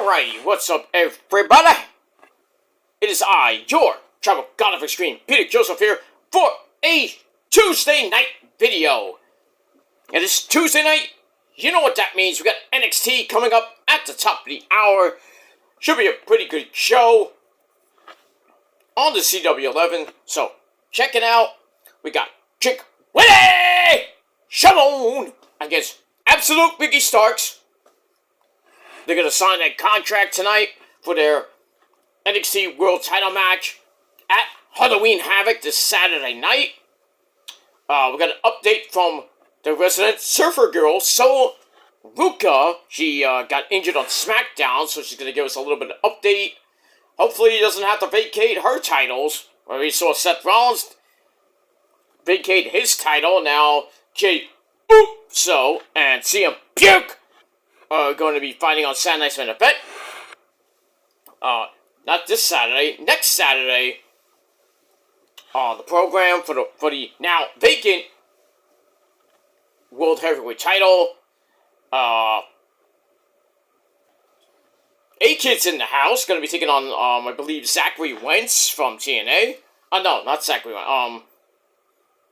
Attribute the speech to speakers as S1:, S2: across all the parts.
S1: Alrighty, what's up everybody? It is I, your Travel God of Extreme, Peter Joseph here, for a Tuesday night video. And it's Tuesday night, you know what that means, we got NXT coming up at the top of the hour. Should be a pretty good show on the CW11, so check it out. We got Chick Willie Shalom against Absolute Ricky Starks. They're going to sign that contract tonight for their NXT World Title match at Halloween Havoc this Saturday night. We got an update from the resident Surfer Girl, So Ruka. She got injured on SmackDown, so she's going to give us a little bit of update. Hopefully he doesn't have to vacate her titles, where we saw Seth Rollins vacate his title. Now Jey Uso and CM Punk are going to be fighting on Saturday Night's Main Event. Not this Saturday, next Saturday. The program for the now vacant World Heavyweight title. A-Kid's in the house, going to be taking on, I believe, Zachary Wentz from TNA. No, not Zachary Wentz.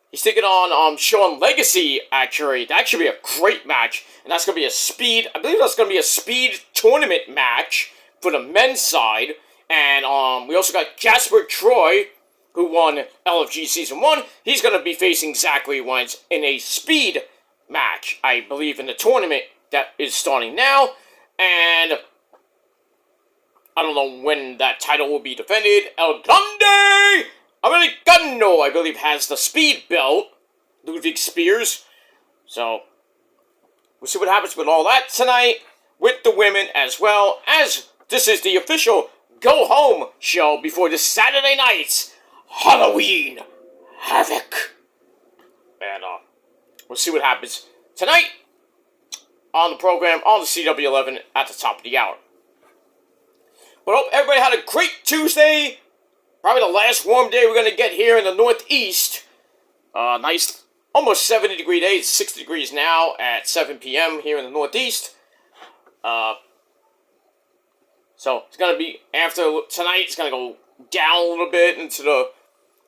S1: He's taking on, Sean Legacy, actually. That should be a great match. And that's going to be I believe that's going to be a speed tournament match for the men's side. And, we also got Jasper Troy, who won LFG Season 1. He's going to be facing Zachary Wentz in a speed match, I believe, in the tournament that is starting now. And I don't know when that title will be defended. El Grande Americano, I believe, has the speed belt. Ludwig Spears. So, we'll see what happens with all that tonight. With the women as well. As this is the official go home show before the Saturday night's Halloween Havoc. And, we'll see what happens tonight on the program on the CW11 at the top of the hour. But I hope everybody had a great Tuesday. Probably the last warm day we're going to get here in the Northeast. Nice, almost 70-degree day. It's 60 degrees now at 7 p.m. here in the Northeast. So it's going to be, after tonight, it's going to go down a little bit into the,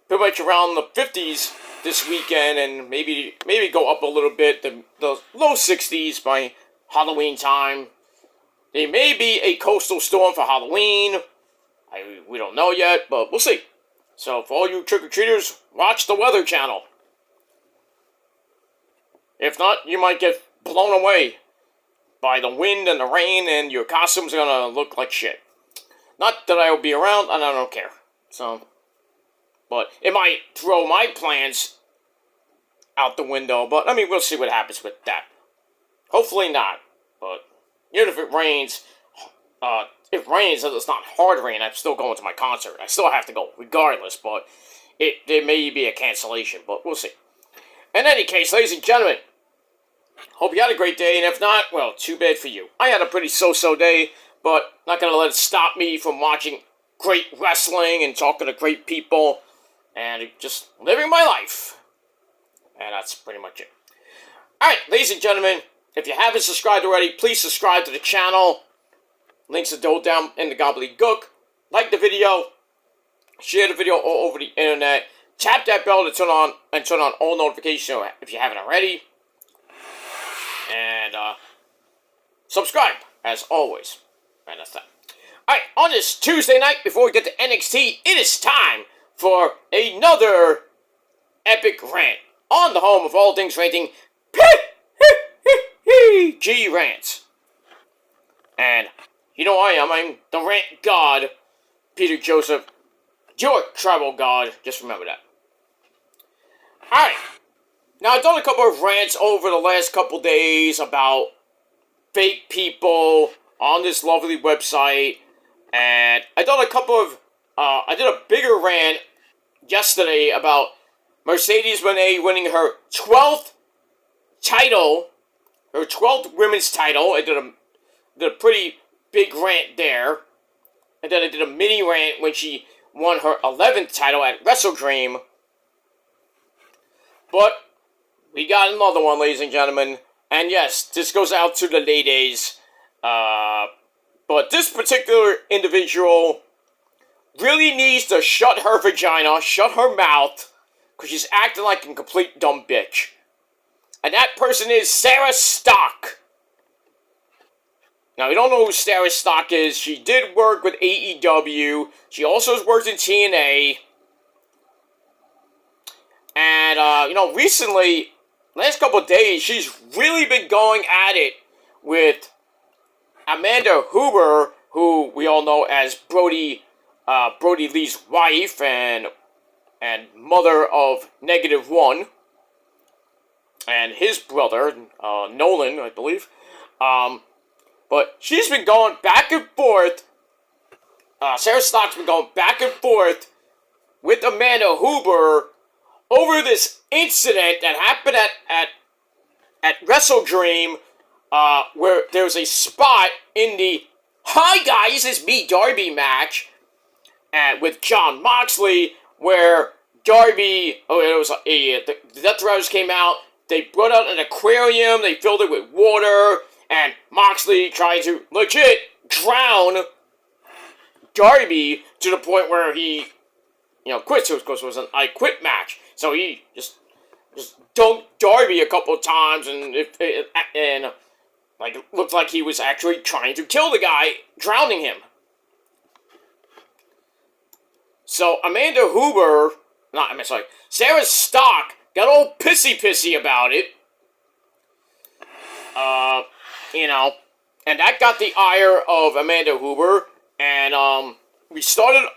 S1: pretty much around the 50s this weekend. And maybe go up a little bit, the low 60s by Halloween time. There may be a coastal storm for Halloween. We don't know yet, but we'll see. So, for all you trick-or-treaters, watch the Weather Channel. If not, you might get blown away by the wind and the rain, and your costumes are gonna look like shit. Not that I will be around, and I don't care. So, but it might throw my plans out the window, but, I mean, we'll see what happens with that. Hopefully not, but even if it rains, and it's not hard rain, I'm still going to my concert. I still have to go, regardless, but there may be a cancellation, but we'll see. In any case, ladies and gentlemen, hope you had a great day, and if not, well, too bad for you. I had a pretty so-so day, but not going to let it stop me from watching great wrestling and talking to great people, and just living my life. And that's pretty much it. Alright, ladies and gentlemen, if you haven't subscribed already, please subscribe to the channel. Links are down in the gobbledygook. Like the video. Share the video all over the internet. Tap that bell to turn on all notifications if you haven't already. And subscribe, as always. And that's that. Alright, on this Tuesday night, before we get to NXT, it is time for another epic rant on the home of all things ranting, G Rants. And you know I am. I'm the rant god, Peter Joseph, your tribal god. Just remember that. Alright. Now, I've done a couple of rants over the last couple days about fake people on this lovely website. And I done a couple of, I did a bigger rant yesterday about Mercedes Moné winning her 12th title, her 12th women's title. I did a pretty big rant there. And then I did a mini rant when she won her 11th title at Wrestle Dream. But we got another one, ladies and gentlemen. And yes, this goes out to the ladies. But this particular individual really needs to shut her vagina, shut her mouth, because she's acting like a complete dumb bitch. And that person is Sarah Stock. Now, you don't know who Sarah Stock is. She did work with AEW. She also has worked in TNA. And, recently, last couple of days, she's really been going at it with Amanda Huber, who we all know as Brody Lee's wife and mother of -1, and his brother, Nolan, I believe. But she's been going back and forth. Sarah Stock's been going back and forth with Amanda Huber over this incident that happened at WrestleDream, where there was a spot in the "Hi guys, it's me Darby" match, with Jon Moxley, where Darby, the Death Riders came out. They brought out an aquarium. They filled it with water, and Moxley tried to legit drown Darby to the point where he, quit. Of course, it was an I Quit match. So he just dunked Darby a couple of times, and it looked like he was actually trying to kill the guy, drowning him. So Sarah Stock got all pissy about it. And that got the ire of Amanda Huber, and we started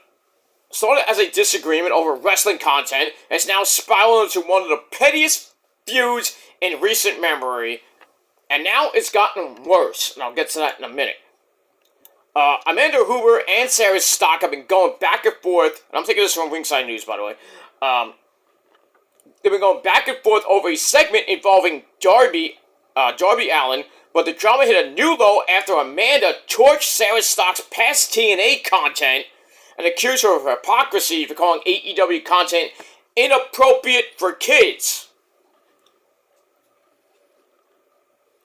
S1: as a disagreement over wrestling content. It's now spiraled into one of the pettiest feuds in recent memory, and now it's gotten worse, and I'll get to that in a minute. Amanda Huber and Sarah Stock have been going back and forth, and I'm taking this from Ringside News, by the way. They've been going back and forth over a segment involving Darby Allin, but the drama hit a new low after Amanda torched Sarah Stock's past TNA content and accused her of hypocrisy for calling AEW content inappropriate for kids.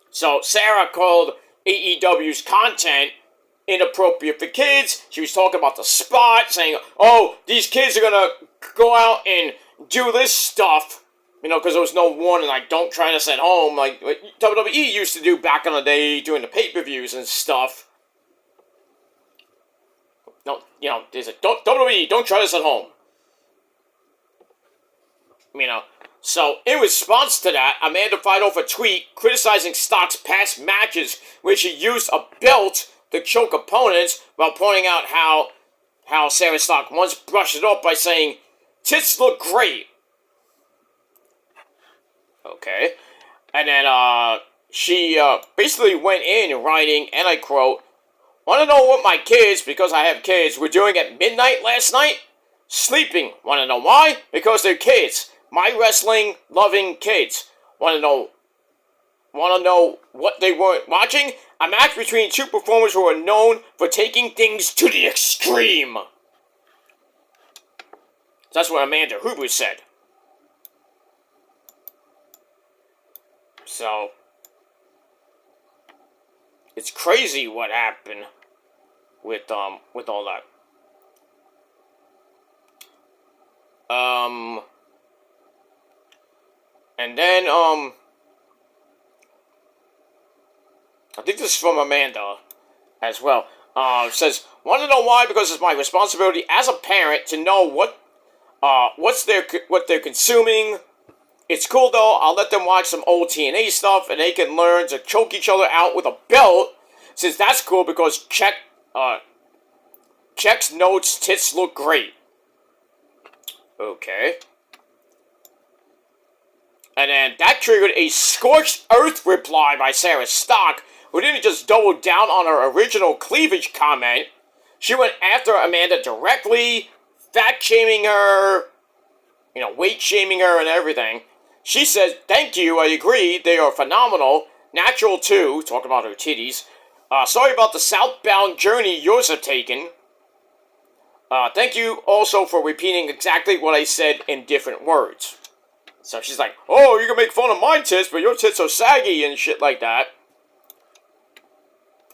S1: So Sarah called AEW's content inappropriate for kids. She was talking about the spot, saying, "Oh, these kids are gonna go out and do this stuff, because there was no warning, like, don't try this at home, like what WWE used to do back in the day doing the pay-per-views and stuff. They said, WWE, don't try this at home. So in response to that, Amanda fired off a tweet criticizing Stock's past matches where she used a belt to choke opponents, while pointing out how Sarah Stock once brushed it off by saying, "Tits look great." Okay. And then she basically went in writing, and I quote, "Want to know what my kids, because I have kids, were doing at midnight last night? Sleeping. Want to know why? Because they're kids. My wrestling-loving kids. Want to know what they weren't watching? A match between two performers who are known for taking things to the extreme." That's what Amanda Huber said. So, it's crazy what happened with all that. And then, I think this is from Amanda as well. Says, "Want to know why? Because it's my responsibility as a parent to know what they're consuming. It's cool though. I'll let them watch some old TNA stuff, and they can learn to choke each other out with a belt. Since that's cool because Check's notes tits look great." Okay. And then that triggered a scorched earth reply by Sarah Stock, who didn't just double down on her original cleavage comment. She went after Amanda directly, fat-shaming her, weight-shaming her and everything. She said, "Thank you, I agree, they are phenomenal. Natural too," talking about her titties. "Sorry about the southbound journey yours have taken. Thank you also for repeating exactly what I said in different words." So she's like, "Oh, you can make fun of my tits, but your tits are saggy," and shit like that.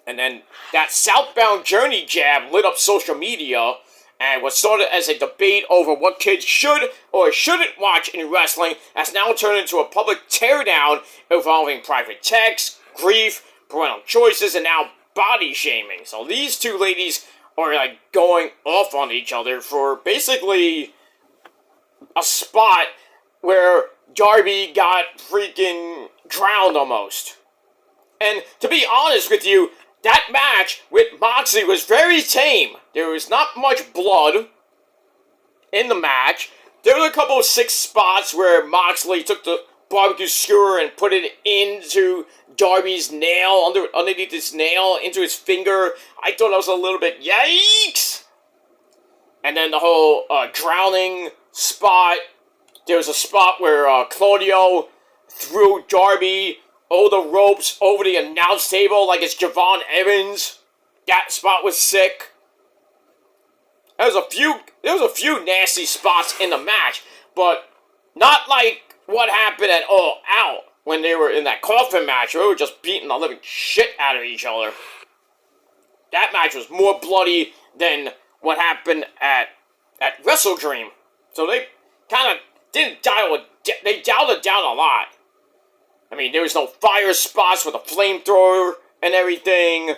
S1: And then that Southbound Journey jab lit up social media, and what started as a debate over what kids should or shouldn't watch in wrestling has now turned into a public teardown involving private texts, grief, parental choices, and now body shaming. So these two ladies are like going off on each other for basically a spot where Darby got freaking drowned almost. And to be honest with you, that match with Moxley was very tame. There was not much blood in the match. There were a couple of 6 spots where Moxley took the barbecue skewer and put it into Darby's nail, underneath his nail, into his finger. I thought that was a little bit yikes! And then the whole drowning spot. There was a spot where Claudio threw Darby over the ropes, over the announce table like it's Javon Evans. That spot was sick. There was a few nasty spots in the match, but not like what happened at All Out when they were in that coffin match where they were just beating the living shit out of each other. That match was more bloody than what happened at Wrestle Dream. So they kind of didn't dial it. They dialed it down a lot. I mean, there was no fire spots with a flamethrower and everything.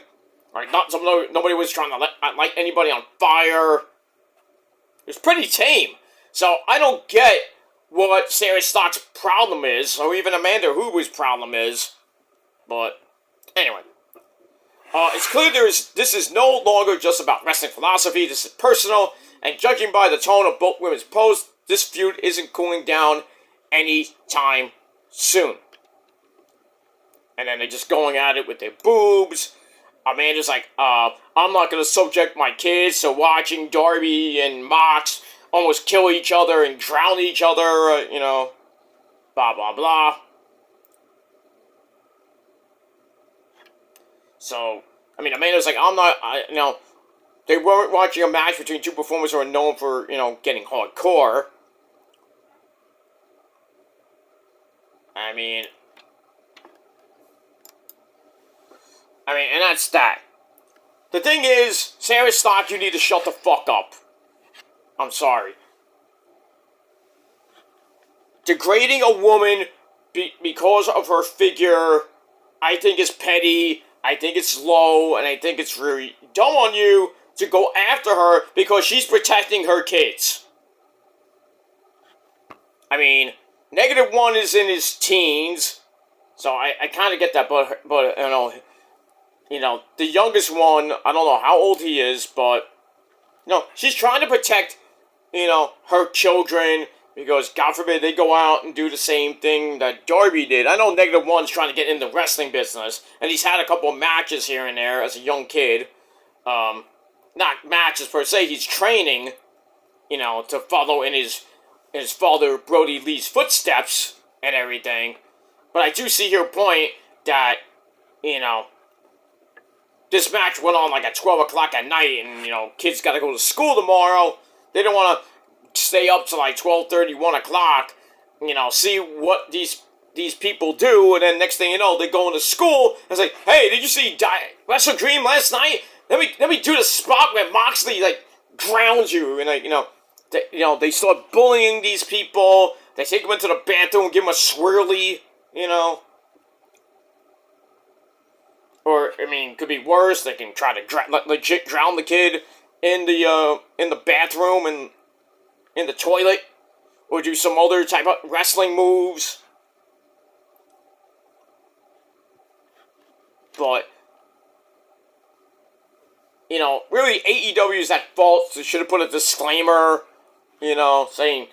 S1: Right? Nobody was trying to light anybody on fire. It was pretty tame. So I don't get what Sarah Stock's problem is, or even Amanda Huber's problem is. But anyway, it's clear this is no longer just about wrestling philosophy. This is personal, and judging by the tone of both women's posts, this feud isn't cooling down anytime soon. And then they're just going at it with their boobs. Amanda's like, I'm not going to subject my kids to watching Darby and Mox almost kill each other and drown each other, blah, blah, blah. So, I mean, Amanda's like, they weren't watching a match between two performers who are known for, getting hardcore. I mean, and that's that. The thing is, Sarah Stock, you need to shut the fuck up. I'm sorry. Degrading a woman because of her figure, I think is petty, I think it's low, and I think it's really dumb on you to go after her because she's protecting her kids. I mean, -1 is in his teens, so I kind of get that, but the youngest one, I don't know how old he is, but, she's trying to protect, her children, because, God forbid, they go out and do the same thing that Darby did. I know -1's trying to get in the wrestling business, and he's had a couple of matches here and there as a young kid. Not matches per se, he's training, to follow in his father, Brody Lee's footsteps and everything. But I do see your point that, this match went on like at 12 o'clock at night, and, kids gotta go to school tomorrow. They don't want to stay up till like 12:30, 1 o'clock, see what these people do, and then next thing you know, they go into school, and it's like, hey, did you see Wrestle Dream last night? Let me do the spot where Moxley, drowns you, and, they start bullying these people, they take them into the bathroom and give them a swirly, Or, could be worse, they can try to legit drown the kid in the bathroom and in the toilet, or do some other type of wrestling moves. But, really AEW is at fault. They should have put a disclaimer, saying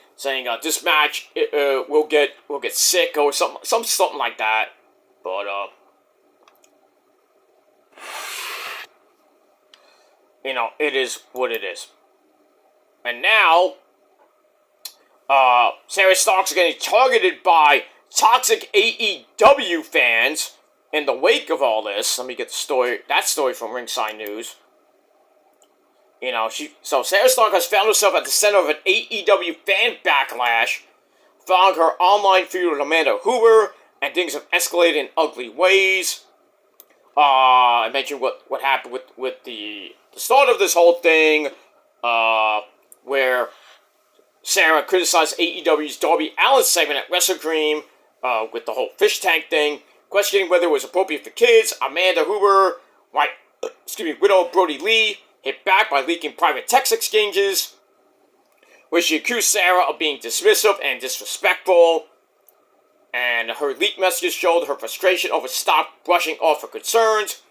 S1: this match will get sick or something like that. But it is what it is. And now, Sarah Stark's getting targeted by toxic AEW fans in the wake of all this. Let me get that story from Ringside News. So Sarah Stark has found herself at the center of an AEW fan backlash following her online feud with Amanda Huber, and things have escalated in ugly ways. I mentioned what happened with the start of this whole thing, where Sarah criticized AEW's Darby Allin segment at Wrestle Dream, with the whole fish tank thing, questioning whether it was appropriate for kids. Amanda Huber, widow Brody Lee, hit back by leaking private text exchanges, where she accused Sarah of being dismissive and disrespectful. And her leaked messages showed her frustration over stop brushing off her concerns.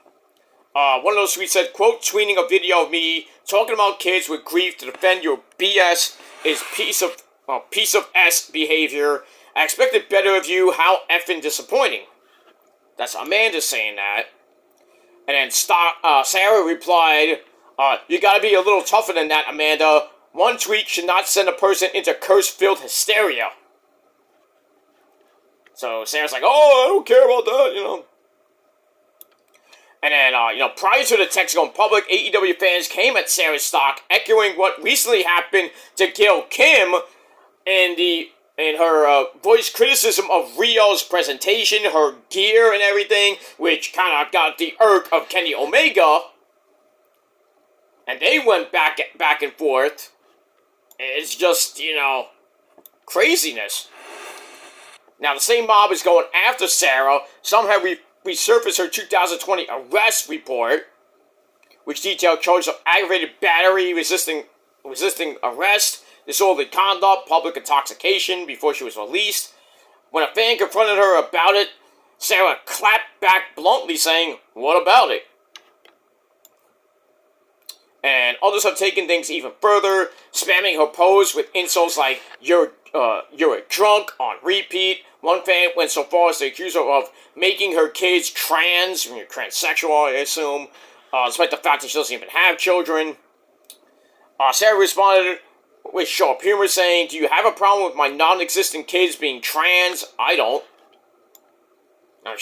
S1: One of those tweets said, quote, tweeting a video of me talking about kids with grief to defend your BS is piece of S behavior. I expected better of you. How effing disappointing. That's Amanda saying that. And then Sarah replied, you gotta be a little tougher than that, Amanda. One tweet should not send a person into curse-filled hysteria. So Sarah's like, oh, I don't care about that, you know. And then, prior to the text going public, AEW fans came at Sarah's stock, echoing what recently happened to Gail Kim in her voice criticism of Rio's presentation, her gear and everything, which kind of got the irk of Kenny Omega. And they went back and forth. It's just, craziness. Now, the same mob is going after Sarah. Some have resurfaced her 2020 arrest report, which detailed charges of aggravated battery, resisting arrest, disorderly conduct, public intoxication before she was released. When a fan confronted her about it, Sarah clapped back bluntly, saying, "What about it?" And others have taken things even further, spamming her posts with insults like, you're a drunk on repeat. One fan went so far as to accuse her of making her kids trans, transsexual, I assume, despite the fact that she doesn't even have children. Sarah responded with sharp humor, saying, do you have a problem with my non-existent kids being trans? I don't. Now,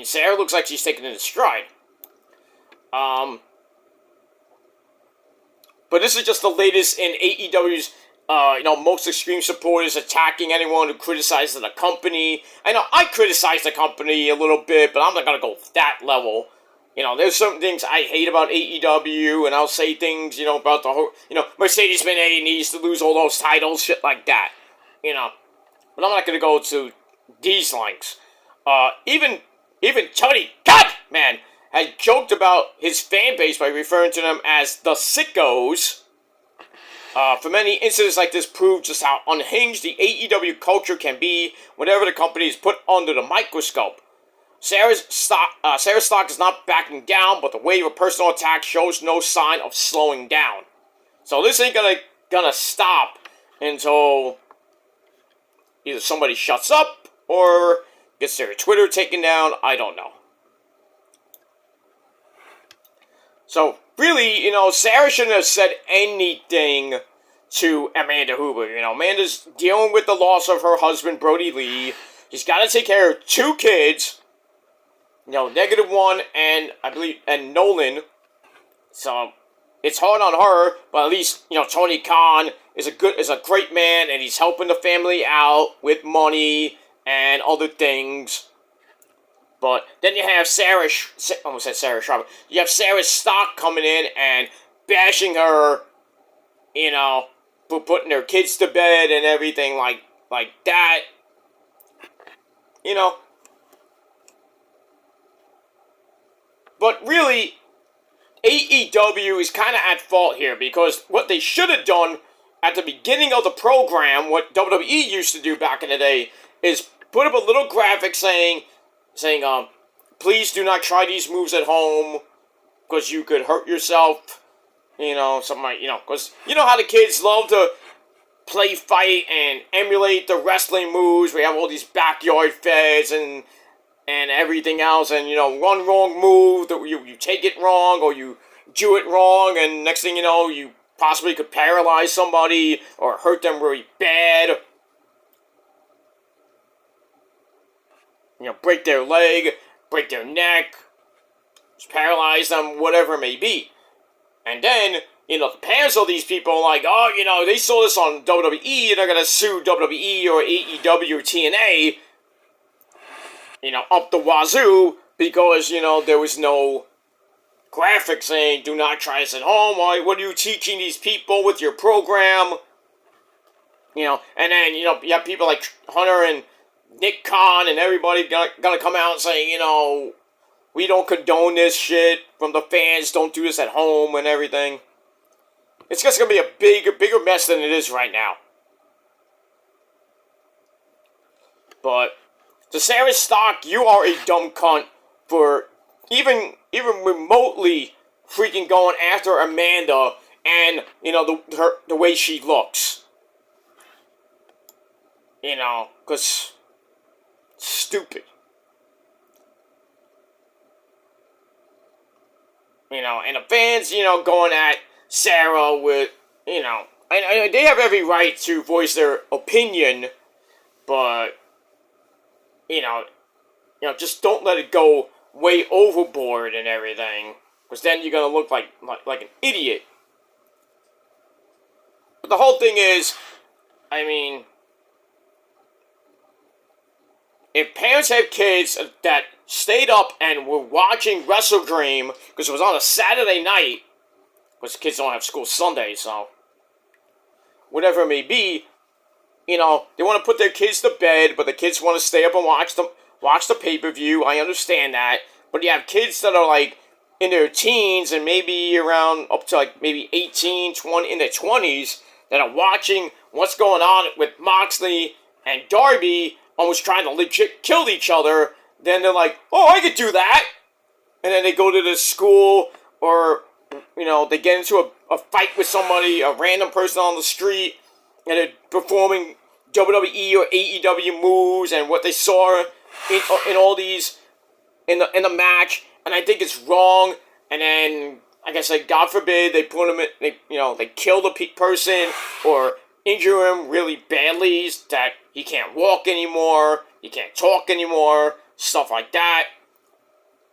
S1: Sarah looks like she's taking it in stride. But this is just the latest in AEW's, most extreme supporters attacking anyone who criticizes the company. I know I criticize the company a little bit, but I'm not going to go that level. There's certain things I hate about AEW, and I'll say things, about the whole, Mercedes-Benz needs to lose all those titles, shit like that. But I'm not going to go to these lengths. Even Tony Khan, man, has joked about his fan base by referring to them as the sickos. For many, incidents like this prove just how unhinged the AEW culture can be whenever the company is put under the microscope. Sarah's stock is not backing down, but the wave of personal attack shows no sign of slowing down. So this ain't gonna stop until either somebody shuts up or gets their Twitter taken down. I don't know. So, really, Sarah shouldn't have said anything to Amanda Huber. Amanda's dealing with the loss of her husband, Brody Lee. She's got to take care of 2 kids. -1 and Nolan. So, it's hard on her, but at least, Tony Khan is a great man, and he's helping the family out with money and other things. But then you have Sarah Sharp. You have Sarah's stock coming in and bashing her, for putting her kids to bed and everything like that. But really, AEW is kind of at fault here, because what they should have done at the beginning of the program, what WWE used to do back in the day, is put up a little graphic saying, please do not try these moves at home, because you could hurt yourself, something like, because how the kids love to play fight and emulate the wrestling moves. We have all these backyard feds and everything else, and, one wrong move, that you take it wrong, or you do it wrong, and next thing you know, you possibly could paralyze somebody, or hurt them really bad. Break their leg, break their neck, just paralyze them, whatever it may be. And then, the parents of these people are like, oh, they saw this on WWE, and they're going to sue WWE or AEW or TNA, up the wazoo, because, there was no graphic saying, do not try this at home. What are you teaching these people with your program? And then, you have people like Hunter and Nick Khan and everybody gonna come out and say, we don't condone this shit from the fans, don't do this at home and everything. It's just gonna be a bigger mess than it is right now. But, to Sarah Stock, you are a dumb cunt for even remotely freaking going after Amanda and, the way she looks. Because stupid. And the fans, going at Sarah with, and they have every right to voice their opinion, but, just don't let it go way overboard and everything, because then you're gonna look like an idiot. But the whole thing is, if parents have kids that stayed up and were watching Wrestle Dream, because it was on a Saturday night, because kids don't have school Sunday, so whatever it may be, they want to put their kids to bed, but the kids want to stay up and watch the pay-per-view. I understand that. But you have kids that are, like, in their teens and maybe around up to, like, maybe 18, 20, in their 20s that are watching what's going on with Moxley and Darby almost trying to legit kill each other. Then they're like, oh, I could do that. And then they go to the school or, they get into a fight with somebody, a random person on the street, and they're performing WWE or AEW moves and what they saw in all these in the match, and I think it's wrong. And then, like I said, God forbid they put him in, they kill the person or injure him really badly that he can't walk anymore, he can't talk anymore, stuff like that.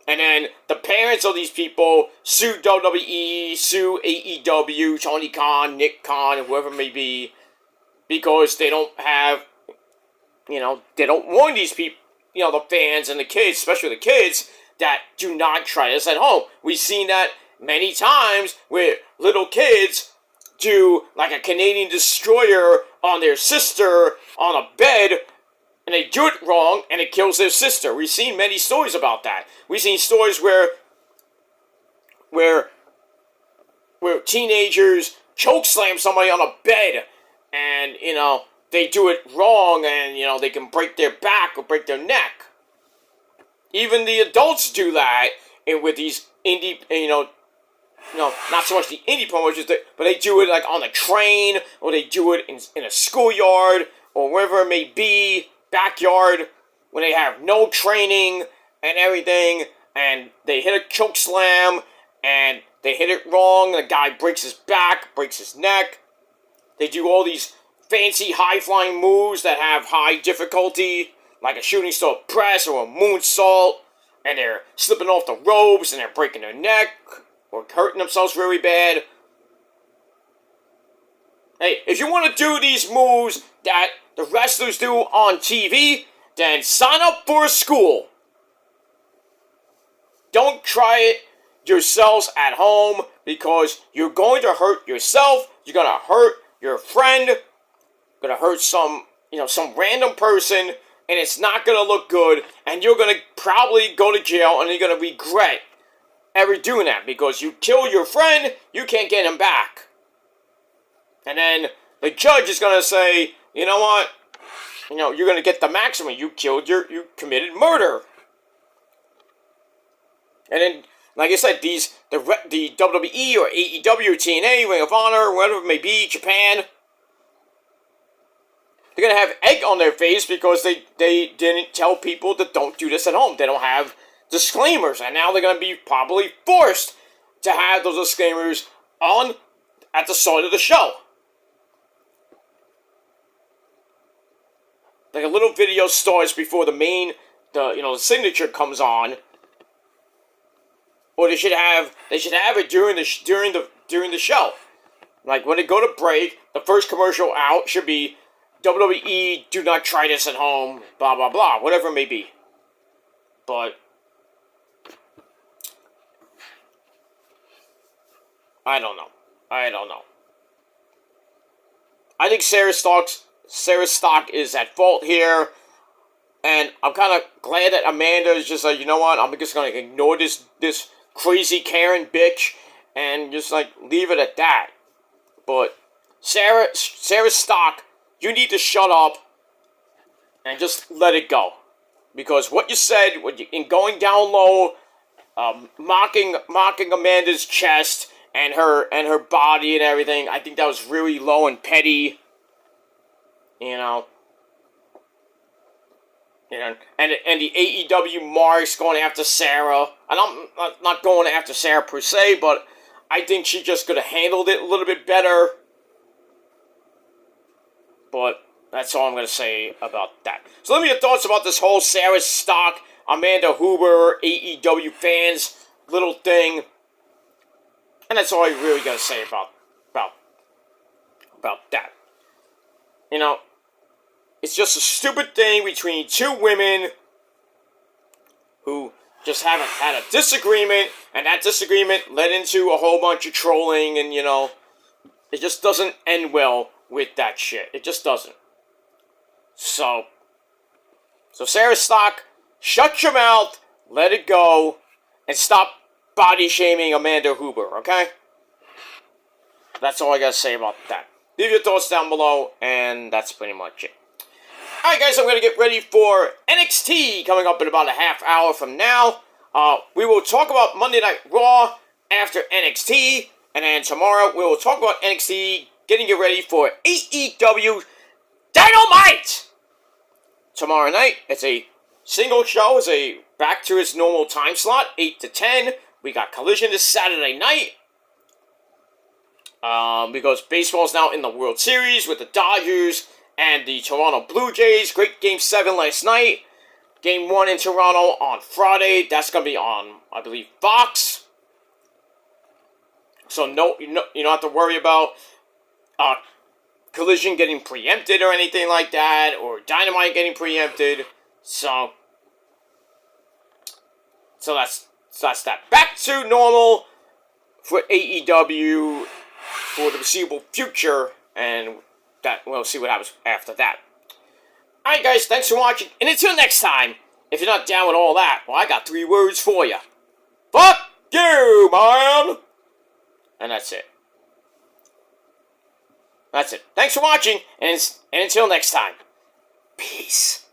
S1: And then the parents of these people sue WWE, sue AEW, Tony Khan, Nick Khan, whoever it may be, because they don't have, they don't warn these people, the fans and the kids, especially the kids, that do not try this at home. We've seen that many times where little kids do like a Canadian destroyer on their sister on a bed, and they do it wrong, and it kills their sister. We've seen many stories about that. We've seen stories where teenagers chokeslam somebody on a bed, and, they do it wrong, and, they can break their back or break their neck. Even the adults do that, and with these indie, not so much the indie promotions, but they do it, like, on a train, or they do it in a schoolyard, or wherever it may be, backyard, when they have no training and everything, and they hit a choke slam, and they hit it wrong, and the guy breaks his back, breaks his neck. They do all these fancy high-flying moves that have high difficulty, like a shooting star press or a moonsault, and they're slipping off the ropes, and they're breaking their neck, or hurting themselves very bad. Hey, if you want to do these moves that the wrestlers do on TV, then sign up for a school. Don't try it yourselves at home, because you're going to hurt yourself, you're going to hurt your friend, you're going to hurt some random person, and it's not going to look good, and you're going to probably go to jail, and you're going to regret ever doing that, because you kill your friend, you can't get him back. And then the judge is going to say, you know what, you're going to get the maximum, you committed murder. And then, like I said, the WWE or AEW, TNA, Ring of Honor, whatever it may be, Japan, they're going to have egg on their face because they didn't tell people that don't do this at home. They don't have disclaimers, and now they're going to be probably forced to have those disclaimers at the start of the show. Like a little video starts before the signature comes on. Or they should have it during the show. Like when they go to break, the first commercial out should be WWE, do not try this at home, blah blah blah, whatever it may be. But I don't know. I don't know. I think Sarah Stock is at fault here. And I'm kind of glad that Amanda is just like, you know what, I'm just going to ignore this crazy Karen bitch and just, like, leave it at that. But Sarah Stock, you need to shut up and just let it go. Because what you said, in going down low, mocking Amanda's chest and her body and everything, I think that was really low and petty. You know. And the AEW marks going after Sarah. And I'm not going after Sarah per se, but I think she just could have handled it a little bit better. But that's all I'm going to say about that. So let me your thoughts about this whole Sarah Stock, Amanda Huber, AEW fans little thing. And that's all I really got to say about that. You know, it's just a stupid thing between two women who just haven't had a disagreement, and that disagreement led into a whole bunch of trolling, and, you know, it just doesn't end well with that shit. It just doesn't. So Sarah Stock, shut your mouth, let it go, and stop body shaming Amanda Huber, okay? That's all I gotta say about that. Leave your thoughts down below, and that's pretty much it. Alright guys, I'm going to get ready for NXT coming up in about a half hour from now. We will talk about Monday Night Raw after NXT. And then tomorrow we will talk about NXT, getting you ready for AEW Dynamite! Tomorrow night, it's a single show. It's a back to its normal time slot, 8 to 10. We got Collision this Saturday night. Because baseball's now in the World Series with the Dodgers and the Toronto Blue Jays. Great Game 7 last night. Game 1 in Toronto on Friday. That's going to be on, I believe, Fox. So no, you don't have to worry about Collision getting preempted or anything like that, or Dynamite getting preempted. So that's that. Back to normal for AEW for the foreseeable future, and that we'll see what happens after that. Alright guys, thanks for watching, and until next time, if you're not down with all that, well, I got 3 words for you. Fuck you, man! And that's it. That's it. Thanks for watching, and until next time, peace.